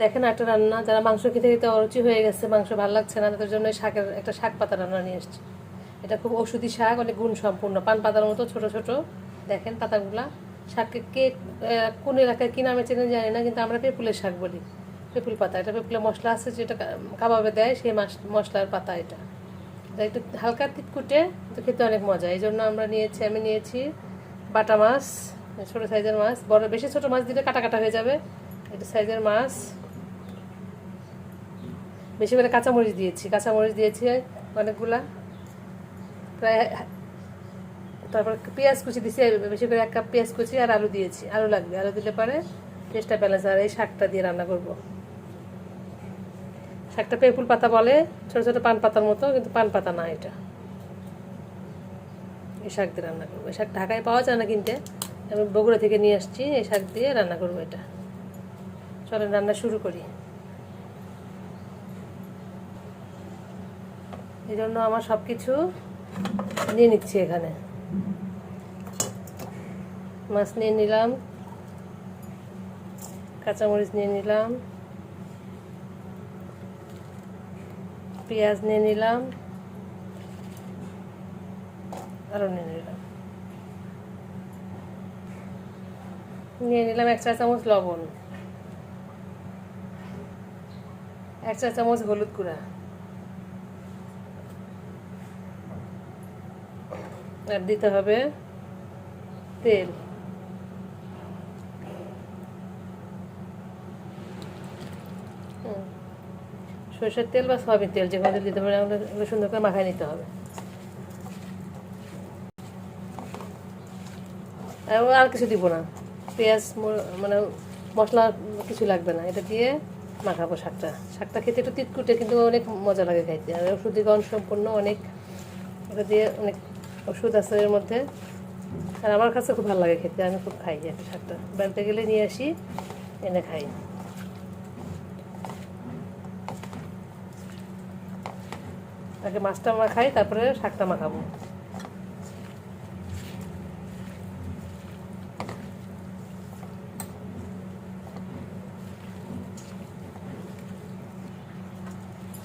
দেখেন একটা রান্না, যারা মাংস খেতে খেতে অরুচি হয়ে গেছে, মাংস ভালো লাগছে না, তাদের জন্য শাকের একটা শাক পাতা রান্না নিয়ে এসেছি। এটা খুব ঔষধি শাক, অনেক গুণ সম্পূর্ণ, পান পাতার মতো ছোট ছোট। দেখেন পাতাগুলা। শাককে কে কোন এলাকায় কী নামে চেনে জানি না, কিন্তু আমরা পেঁপুলের শাক বলি। পেঁপুল পাতা, এটা পেঁপুলের মশলা আছে যেটা কাবাবে দেয়, সেই মশলার পাতা এটা। এটা একটু হালকা তিতকুটে, তো খেতে অনেক মজা। এই জন্য আমি নিয়েছি বাটা মাছ, ছোটো সাইজের মাছ। বড় বেশি ছোটো মাছ দিলে কাটা কাটা হয়ে যাবে। এটা সাইজের মাছ। বেশি করে কাঁচামরিচ দিয়েছি অনেকগুলা, প্রায়। তারপর পেঁয়াজ কুচি দিয়েছি বেশি করে, 1 কাপ পেঁয়াজ কুচি, আর আলু দিয়েছি। আলু লাগবে, আলু দিলে পরে টেস্টটা ব্যালেন্স। আর এই শাকটা দিয়ে রান্না করব। শাকটা পেঁপুল পাতা বলে, ছোটো ছোটো পান পাতার মতো, কিন্তু পান পাতা না এটা। এই শাক দিয়ে রান্না করবো। এই শাক ঢাকায় পাওয়া যায় না কিনতে, আমি বগুড়া থেকে নিয়ে আসছি। এই শাক দিয়ে রান্না করবো এটা। চলেন রান্না শুরু করি। এই জন্য আমার সব কিছু নিয়ে নিচ্ছি এখানে। মাছ নিয়ে নিলাম, কাঁচামরিচ নিয়ে নিলাম, পেঁয়াজ নিয়ে নিলাম, আরও নিয়ে নিলাম 1 চা চামচ লবণ, 1 চা চামচ হলুদ গুঁড়া, আর দিতে হবে তেল। সরষের তেল বা সয়াবিন তেল, যে কোনো তেল দিতে পারে। এগুলো সুন্দর করে মাখায় নিতে হবে। আর কিছু দিব না, পেঁয়াজ মানে মশলা কিছু লাগবে না। এটা দিয়ে মাখাবো শাকটা। শাকটা খেতে একটু তিতকুটে, কিন্তু অনেক মজা লাগে খাইতে। আর ওষুধি গুণ সম্পন্ন অনেক। এটা দিয়ে অনেক ওষুধ আছে এর মধ্যে। আর আমার কাছে খুব ভালো লাগে খেতে, আমি খুব খাই একটা শাকটা। বাড়িতে গেলে নিয়ে আসি, এনে খাই। আগে মাছটা মাখাই, তারপরে শাকটা মাখাবো।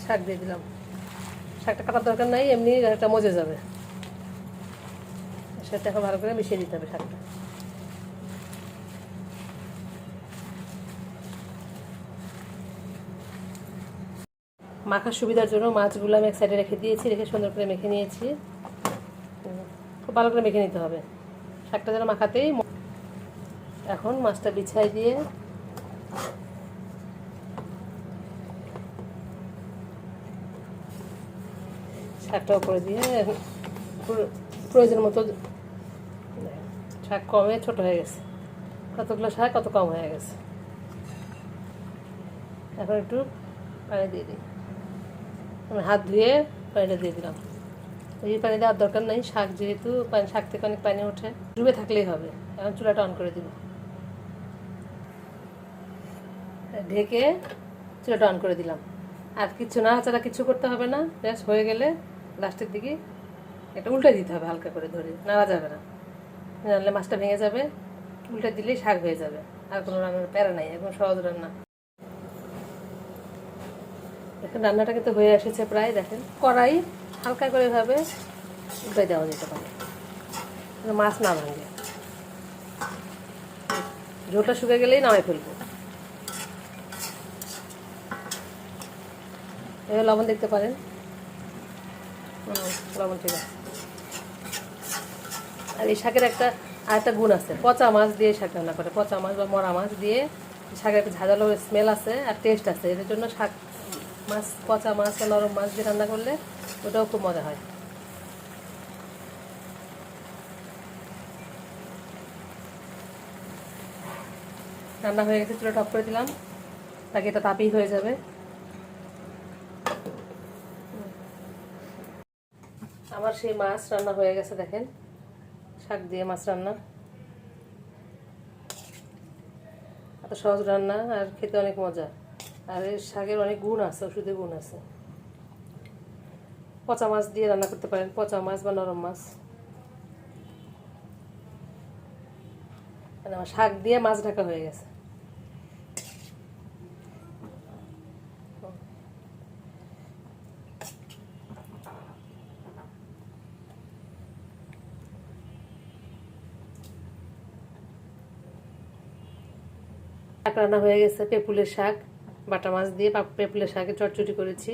শাক দিয়ে দিলাম। শাকটা কাটার দরকার নাই, এমনি একটা মজে যাবে। সেটা এখন ভালো করে মিশিয়ে দিতে হবে শাকটা। মাখার সুবিধার জন্য মাছগুলো আমি এক সাইডে রেখে দিয়েছি, রেখে সুন্দর করে মেখে নিয়েছি। খুব ভালো করে মেখে নিতে হবে শাকটা যেন মাখাতেই। এখন মাছটা বিছাই দিয়ে শাকটা উপরে দিয়ে প্রয়োজন মতো। শাক কমে ছোট হয়ে গেছে, কতগুলো শাক কত কম হয়ে গেছে। এখন একটু পানি দিয়ে দিই। আমি হাত ধুয়ে পানিটা দিয়ে দিলাম। এই পানি দেওয়ার দরকার নেই, শাক যেহেতু শাক থেকে অনেক পানি ওঠে, ডুবে থাকলেই হবে। এখন চুলাটা অন করে দিব, ঢেকে চুলাটা অন করে দিলাম। আর কিছু নাড়াচাড়া কিছু করতে হবে না, জাস্ট হয়ে গেলে লাস্টের দিকে একটা উল্টে দিতে হবে, হালকা করে ধরে। নাড়া যাবে না, নাড়লে মাছটা ভেঙে যাবে। উল্টে দিলেই শাক হয়ে যাবে। আর কোনো রান্নার প্যারা নাই, একদম সহজ রান্না। দেখেন রান্নাটা কিন্তু হয়ে এসেছে প্রায়। দেখেন কড়াই হালকা করে ভাবে উল্টে দেওয়া যেতে পারে, মাছ না ভাঙে। ঝোলটা শুকে গেলেই নামাই ফেলবো। এবার লবণ দেখতে পারেন, লবণ ঠিক আছে। আর এই শাকের আরেকটা গুণ আছে, পচা মাছ দিয়ে শাক রান্না করে। পচা মাছ বা মরা মাছ দিয়ে শাকের একটা ঝাঁঝালো স্মেল আছে আর টেস্ট আছে। এর জন্য শাক মাছ, পচা মাছ বা নরম মাছ দিয়ে রান্না করলে ওটাও খুব মজা হয়। রান্না হয়ে গেছে, চুলা টপ করে দিলাম, তাকে এটা তাপেই হয়ে যাবে। আমার সেই মাছ রান্না হয়ে গেছে। দেখেন শাক দিয়ে মাছ রান্না, এত সহজ রান্না আর খেতে অনেক মজা। আর এই শাকের অনেক গুণ আছে, ওষুধের গুণ আছে। পচা মাছ দিয়ে রান্না করতে পারেন, পচা মাছ বা নরম মাছ। মানে আমার শাক দিয়ে মাছ ঢাকা হয়ে গেছে। শাক রান্না হয়ে গেছে, পেঁপুলের শাক, বাটা মাছ দিয়ে পেঁপুলের শাকে চটচটি করেছি।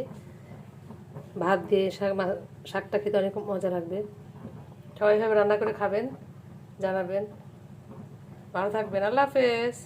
ভাত দিয়ে শাকটা খেতে অনেক মজা লাগবে। সবাই ভাবে রান্না করে খাবেন, জানাবেন। ভালো থাকবেন। আল্লাহ হাফেজ।